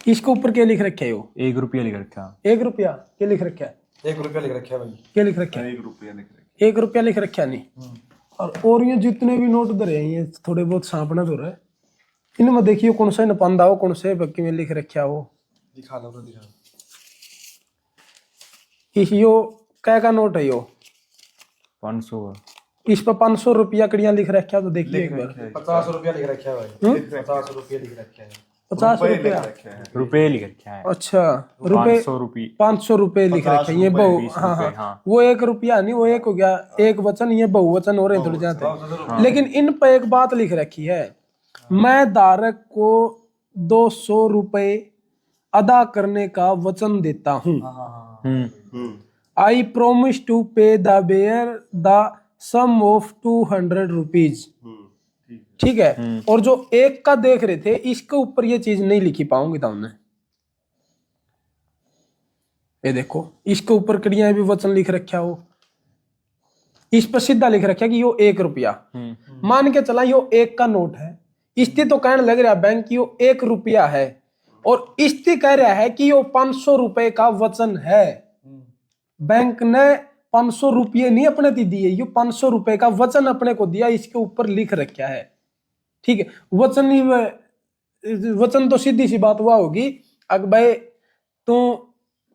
इसके ऊपर क्या लिख रखा है? वो ₹1 लिख रखा। ₹1 क्या लिख रखा है? ₹1 लिख रखा है भाई। क्या लिख रखा है? ₹1 लिख रखा ₹1 लिख रखा नहीं। और ये जितने भी नोट धरे हैं ये थोड़े बहुत सांपना तो रहा है। इनमें देखिए कौन सा नपांदा हो, कौन से बक्की में लिख रखा हो। दिखा लो ब्रो, दिखा। यो क्या का नोट है? यो 500। इस पर ₹500 कड़ियां लिख रखा है तो देखिए एक बार। ₹50 लिख रखा है भाई। ₹50 लिख रखा है। ₹50 रुपए लिख रखा है। अच्छा, रुपए ₹500 लिख रखे हैं। ये बहु हाँ हाँ, वो ₹1 नहीं, वो एक हो गया, एक वचन, ये बहुवचन हो रहे थोड़े जाते। लेकिन इन पर एक बात लिख रखी है, मैं धारक को ₹200 अदा करने का वचन देता हूँ। I promise to pay the bearer the sum of ₹200। ठीक है। और जो एक का देख रहे थे इसके ऊपर ये चीज नहीं लिखी पाऊंगी तुमने। ये देखो इसके ऊपर कड़ियां भी वचन लिख रखा हो, इस पर सीधा लिख रखा कि यो ₹1। मान के चला यो 1 का नोट है, इससे तो कहने लग रहा बैंक की यो ₹1 है, और इससे कह रहा है कि यो ₹500 का वचन है। बैंक ने ₹500 नहीं अपने दिए, यो ₹500 का वचन अपने को दिया, इसके ऊपर लिख रखा है। ठीक है। वचन तो सीधी सी बात हुआ होगी, अगर भाई तू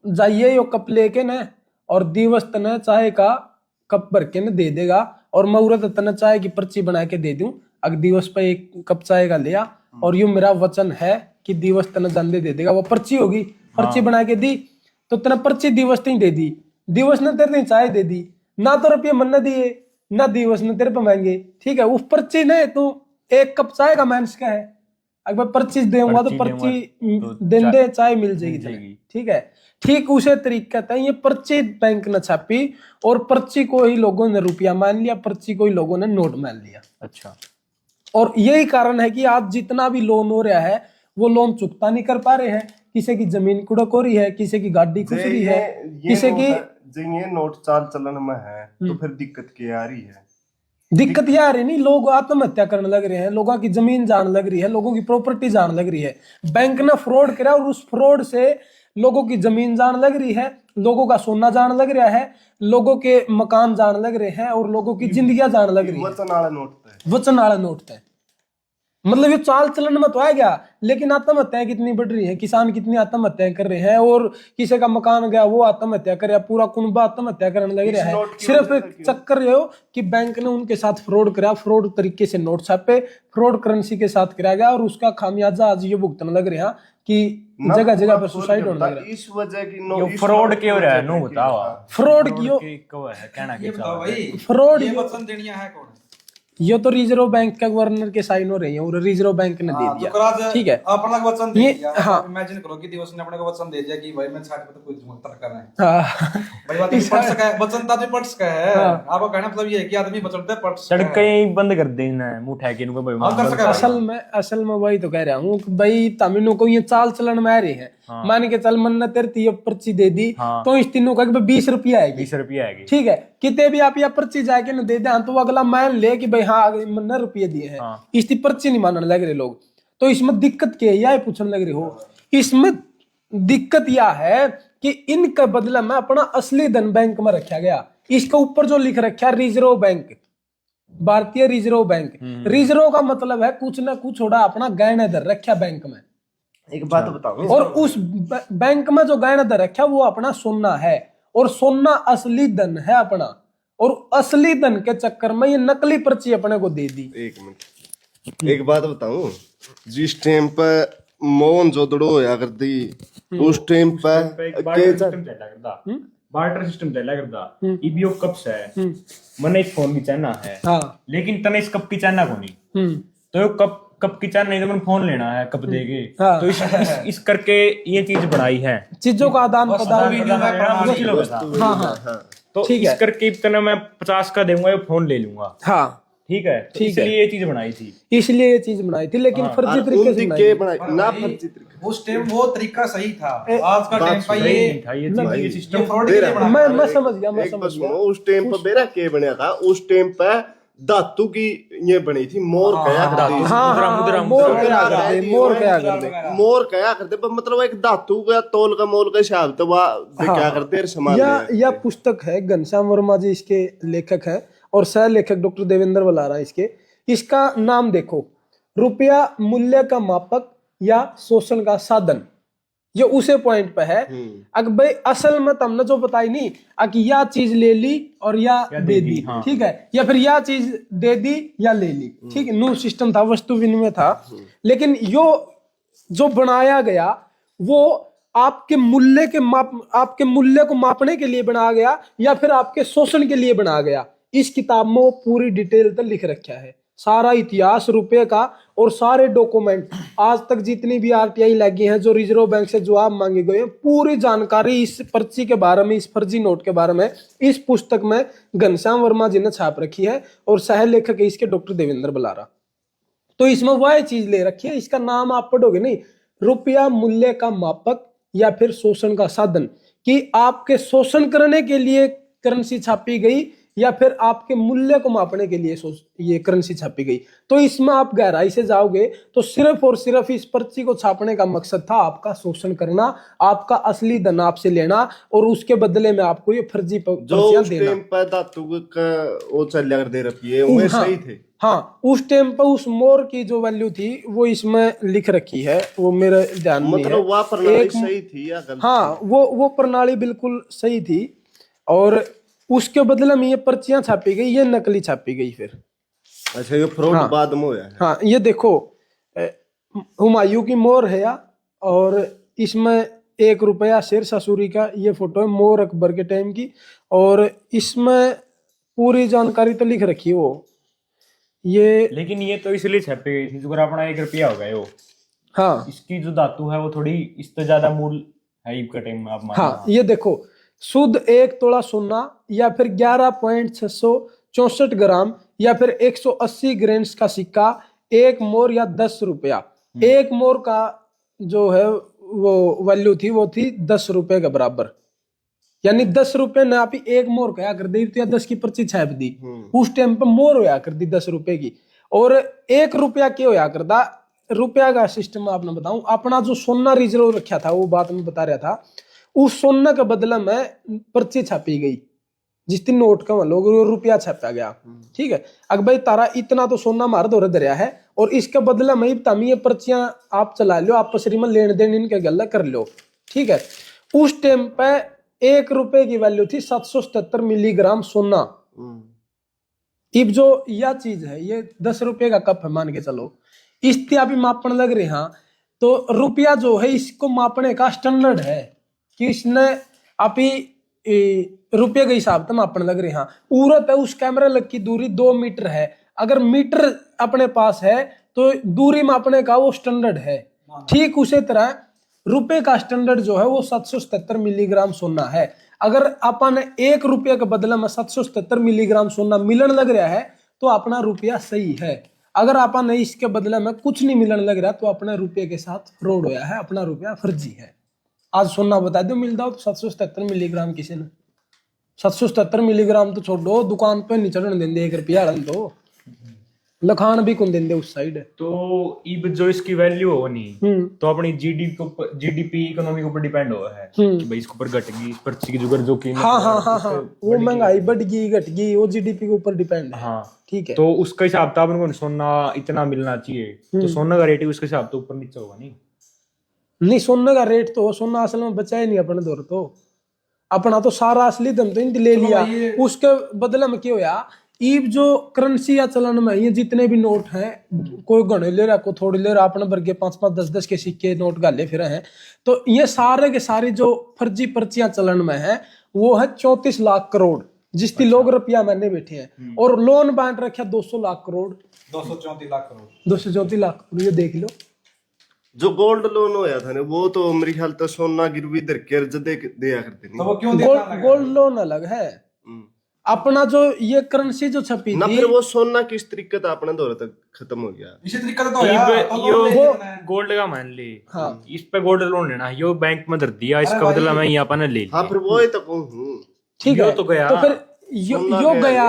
जाइए यो कप लेके न, और दिवस तने चाय का कप भर के न दे देगा, और मुहूर्त तने चाय की पर्ची बना के दे दूं, अगर दिवस पे 1 कप चाय का लिया, और यो मेरा वचन है कि दिवस तने दंडे दे देगा। वो पर्ची होगी, पर्ची बना के दी तो तने पर्ची दिवस नहीं दे दी, दिवस ने तेरे चाय दे दी, ना तो ₹1 मन दिए ना दिवस ने तेरे पे मांगे। ठीक है। उस पर्ची ने तू 1 कप चाय का माइनस का है, अगर पर्ची दूंगा तो पर्ची दिन दे चाय मिल जाएगी। ठीक है। ठीक उसे तरीके से ये पर्ची बैंक ने छापी, और पर्ची को ही लोगों ने रुपया मान लिया, पर्ची को ही लोगों ने नोट मान लिया। अच्छा। और यही कारण है कि आज जितना भी लोन हो रहा है वो लोन चुकता नहीं कर पा रहे हैं। किसी की जमीन कुड़क हो रही है, किसी की गाड़ी खुस रही है, किसी की ये नोट चाल चलन में है, तो फिर दिक्कत क्या आ रही है? दिक्कत यह आ रही नहीं, लोग आत्महत्या करने लग रहे हैं, लोगों की जमीन जाने लग रही है, लोगों की प्रॉपर्टी जाने लग रही है। बैंक ने फ्रॉड करा और उस फ्रॉड से लोगों की जमीन जाने लग रही है, लोगों का सोना जाने लग रहा है, लोगों के मकान जाने लग रहे हैं, और लोगों की जिंदगियां जाने लग रही है। वचन वाला नोट है। मतलब ये चाल चलन में तो आ गया, लेकिन आत्महत्याएं कितनी बढ़ रही है, किसान कितनी आत्महत्याएं कर रहे हैं, और किसी का मकान गया वो आत्महत्या कर रहा है, पूरा कुनबा आत्महत्या करने लग रहा है। सिर्फ एक चक्कर ये हो कि बैंक ने उनके साथ फ्रॉड करा, फ्रॉड तरीके से नोट छापे, फ्रॉड करेंसी के साथ कराया गया, और उसका खामियाजा आज ये भुगतने लग रहे हैं कि जगह जगह पर सुसाइड होने लग रहा है। इस वजह की फ्रॉड क्यों रहा है? नो बताओ फ्रॉड क्यों है, कहना ये बताओ भाई, फ्रॉड ये वचन देनिया है कौन? ये तो रिजर्व बैंक का गवर्नर के साइन हो रहे हैं, और रिजर्व बैंक ने दे दिया। ठीक है। अपना वचन दे दिया। हाँ। इमेजिन करो कि दिवस ने अपने को वचन दे दिया कि भाई मैं छाट पे तो कोई मुख्तर कर रहा है। हाँ। भाई बात पढ़ सका है, वचन तो पढ़ सका है। आपका कहना मतलब ये है कि आदमी वचन पे पढ़ सका है। सड़कें बंद कर देना है, मुंह ठेके नु भाई। असल में वही तो कह रहा हूँ कि भाई तमिनो को ये चाल चलन में आ रहे हैं। मान के चल मन ने तेरे पर्ची दे दी, तो इस तीनों का ₹20 आएगी। ₹20 ठीक है। कितने भी आप ये पर्ची जाके न दे दे, तो अगला मान ले कि भाई हाँ मन ₹1 दिए हैं, इसकी पर्ची नहीं मानने लग रहे लोग। तो इसमें दिक्कत क्या है, यह पूछने लग रहे हो? इसमें दिक्कत यह है कि इनके बदले में अपना असली धन बैंक में रखा गया। इसके ऊपर जो लिख रखा रिजर्व बैंक, भारतीय रिजर्व बैंक। रिजर्व का मतलब है कुछ ना कुछ थोड़ा अपना गहना धर रखा बैंक में। एक बात बताओ, और उस बैंक में जो गहना धर रखा वो अपना सोना है, और सोना असली धन है अपना, और असली धन के चक्कर में ये नकली पर्ची अपने को दे दी। एक मिनट, एक बात बताऊं, जिस टाइम पर मोहन जोदड़ो होया कर दी, उस टाइम पर बार्टर सिस्टम चला करदा। ईबीओ कप्स है, मने इस फोन की चाहना है, लेकिन तने इस कप की चाहना को नहीं, तो कप की चाहना नहीं, तो मैंने फोन लेना है कप देके। तो इस करके ये चीज बढ़ाई है, चीजों का आदान प्रदान। तो इस करके इतना मैं 50 का दूंगा, ये फोन ले लूंगा। हाँ ठीक है। इसलिए ये चीज बनाई थी, लेकिन फर्जी तरीके से बनाई ना, फर्जी तरीके। उस टाइम वो तरीका सही था, आज का टाइम पे ये सिस्टम फ्रॉड के लिए बना। मैं समझ गया। उस टाइम पर मेरा क्या बनया था, उस टाइम पर धातु की ये बनी थी, मोर कया करते हैं। मोर कया करते, पर मतलब एक धातु का तोल का मोल का हिसाब तो वह क्या करते हैं समाज में। यह पुस्तक है, घनश्याम वर्मा जी इसके लेखक है और सह लेखक डॉक्टर देवेंद्र बलारा इसके। इसका नाम देखो, रुपया मूल्य का मापक या शोषण का साधन, ये उसे पॉइंट पे है। अगर भाई असल में तुमने जो बताई नहीं कि या चीज ले ली और या दे दी, ठीक है, या फिर या चीज दे दी या ले ली, ठीक है, न्यू सिस्टम था, वस्तु विनिमय था। लेकिन यो जो बनाया गया वो आपके मूल्य को मापने के लिए बनाया गया या फिर आपके शोषण के लिए बनाया गया। इस किताब में वो पूरी डिटेल तक लिख रखा है, सारा इतिहास रुपए का और सारे डॉक्यूमेंट, आज तक जितनी भी आरटीआई लगी हैं, जो रिजर्व बैंक से जवाब मांगे गए हैं, पूरी जानकारी इस पर्ची के बारे में, इस फर्जी नोट के बारे में इस पुस्तक में घनश्याम वर्मा जी ने छाप रखी है और सह लेखक है इसके डॉक्टर देवेंद्र बलारा। तो इसमें वह चीज ले रखी है, इसका नाम आप पढ़ोगे नहीं, रुपया मूल्य का मापक या फिर शोषण का साधन, कि आपके शोषण करने के लिए करेंसी छापी गई या फिर आपके मूल्य को मापने के लिए ये करेंसी छापी गई। तो इसमें आप गहराई से जाओगे तो सिर्फ और सिर्फ इस पर्ची को छापने का मकसद था आपका शोषण करना, आपका असली धन आपसे लेना और उसके बदले में आपको ये फर्जी पर्चियां देना। धातु का वो चल दे रखी है, वो सही थे। हाँ, उस टाइम पर उस मोर की जो वैल्यू थी वो इसमें लिख रखी है, वो मेरे ध्यान में है। वह प्रणाली सही थी या गलत? हाँ, वो प्रणाली बिल्कुल सही थी और उसके बदले में ये पर्चियां छापी गई, ये नकली छापी गई फिर। अच्छा, ये फ्रॉड बाद में हुआ है। हाँ, ये देखो हुमायूं की मोर है और इसमें 1 रुपया शेरशाह सूरी का ये फोटो है, मोर अकबर के टाइम की, और इसमें पूरी जानकारी तो लिख रखी है वो ये। लेकिन ये तो इसलिए छापी गई थी, जो अपना 1 रुपया होगा यो। हाँ, इसकी जो धातु है वो थोड़ी इससे ज्यादा मूल है इब का टाइम में आप मान। हाँ, ये देखो, शुद्ध 1 तोला सोना या फिर 11.664 ग्राम या फिर 180 ग्रेन्स का सिक्का, 1 मोर या 10 रुपया। 1 मोर का जो है वो वैल्यू थी, वो थी 10 रुपए के बराबर, यानी 10 रुपए ने आप 1 मोर कहा कर दी तो या 10 की पर्ची छाप दी। उस टाइम पे मोर होया कर दी 10 रुपए की। और 1 रुपया क्या होया करता, रुपया का सिस्टम आपने बताऊं, अपना जो सोना रिजर्व रखा था वो बात में बता रहा था, उस सोना के बदले में पर्ची छापी गई, जिस दिन नोट का लोग रुपया छापा गया, ठीक है। अगर भाई तारा इतना तो सोना मार दो दरिया है और इसके बदले में तमी ये पर्चियां आप चला लो, आप श्रीमन लेन देन इनके गल्ला कर लो, ठीक है। उस टाइम पे 1 रुपए की वैल्यू थी 777 मिलीग्राम सोना। इब जो यह चीज है, ये 10 रुपए का कप है मान के चलो, इससे आप मापन लग रहे हैं, तो रुपया जो है इसको मापने का स्टैंडर्ड है कि इसने आप रुपये के हिसाब से मापने लग रहे हैं। उरत है, उस कैमरा लग की दूरी 2 मीटर है, अगर मीटर अपने पास है तो दूरी मापने का वो स्टैंडर्ड है। ठीक उसी तरह रुपए का स्टैंडर्ड जो है वो 777 मिलीग्राम सोना है। अगर अपन 1 रुपये के बदले में 777 मिलीग्राम सोना मिलन लग रहा है तो अपना रुपया सही है। अगर अपन इसके बदले में कुछ नहीं मिलन लग रहा तो अपने रुपये के साथ फ्रॉड होया है, अपना रुपया फर्जी है। आज सोना बता दो मिलता हो 777 मिलीग्राम, किसी ने 777 मिलीग्राम तो छोड़ो, दुकान पे नहीं चढ़ने देंगे 1 रुपया तो लखान भी कौन देंगे उस साइड। तो इब जो इसकी वैल्यू हो नहीं तो अपनी जीडीपी इकोनॉमी के ऊपर डिपेंड हुआ है कि भाई इसके ऊपर घट गई, इस पर्ची की जो कीमत, हाँ, वो महंगाई बढ़ गई घट गई, वो जीडीपी के ऊपर डिपेंड है। हाँ, ठीक है। तो उसका हिसाब था अपन को सोना इतना मिलना चाहिए, तो सोना का रेट उसके हिसाब तो ऊपर नीचे होगा नहीं, सोने का रेट तो सोना असल में बचा ही नहीं अपने दौर, तो अपना तो सारा असली धन तो इनकी ले लिया, उसके बदले में क्या होया, ईब जो करेंसी या चलन में ये जितने भी नोट हैं, कोई घने ले रहा, कोई थोड़ी ले रहा, अपने वर्ग के 5-5, 10-10 के सिक्के नोट गाले फिर हैं, तो ये सारे के सारी जो फर्जी पर्चियां चलन में है वो है 34 लाख करोड़, जिसकी लोग रुपया मैंने बैठे हैं, और लोन बांट रखे 200 लाख करोड़, 234 लाख करोड़, 234 लाख करोड़, ये देख लो। जो गोल्ड लोन होया था ना वो तो मेरे ख्याल तो सोना गिरवी धर के दिया करते नहीं, तो वो क्यों देता है? गोल्ड लोन अलग है, अपना जो ये करेंसी जो छपी ना, थी फिर वो सोना किस तरीके से अपने दौर तक खत्म हो गया, इसी तरीके से तो यार गोल्ड का मान ली। हाँ, इस पे गोल्ड लोन लेना यो बैंक में धर दिया, इसका बदला मैं यहाँ पर ले, हाँ, फिर वो ही तो कहूँ, ठीक है। तो फिर यो गया।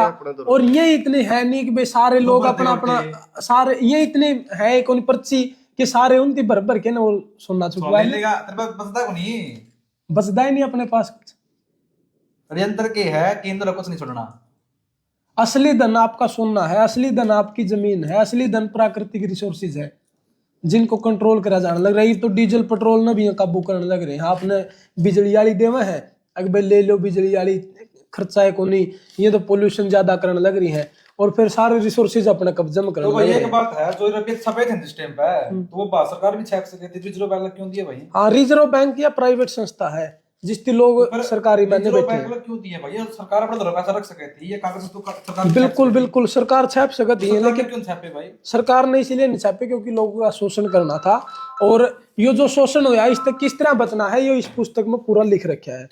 और ये इतने है नहीं कि भाई सारे लोग अपना अपना सारे ये इतने है कौन पर्ची कि सारे उनकी भर भर के ना वो सुनना चुका है, बचता को नहीं, बचता ही नहीं अपने पास कुछ। षड्यंत्र के है, केंद्र कुछ नहीं छोड़ना। असली धन आपका सोना है, असली धन आपकी जमीन है, असली धन प्राकृतिक रिसोर्सेज है जिनको कंट्रोल करा जाने लग रहा है। तो डीजल पेट्रोल ने भी काबू करने लग रहे हैं। आपने बिजली वाली देवा है, अगर भाई ले लो बिजली वाली, खर्चा है को नहीं, ये तो पोल्यूशन ज्यादा करने लग रही है और फिर सारे रिसोर्सेज अपने कब्जे में करने तो भाई लग रहे एक हैं। बात है, जो रुपये छपे थे जिस टाइम पे, तो वो भारत सरकार भी छाप सके थी, रिजर्व बैंक क्यों दिए भाई? हाँ, रिजर्व बैंक या प्राइवेट संस्था है जिसके लोग सरकारी बने रिजर्व बैठे बैंक हैं। क्यों दिए भाई? सरकार अपना तो पैसा रख सके थी, ये कागज तो सरकार बिल्कुल बिल्कुल सरकार छाप सकती है, लेकिन क्यों छापे भाई? सरकार ने इसीलिए नहीं छापे क्योंकि लोगों का शोषण करना था। और ये जो शोषण हुआ इस तक किस तरह बचना है ये इस पुस्तक में पूरा लिख रखा है।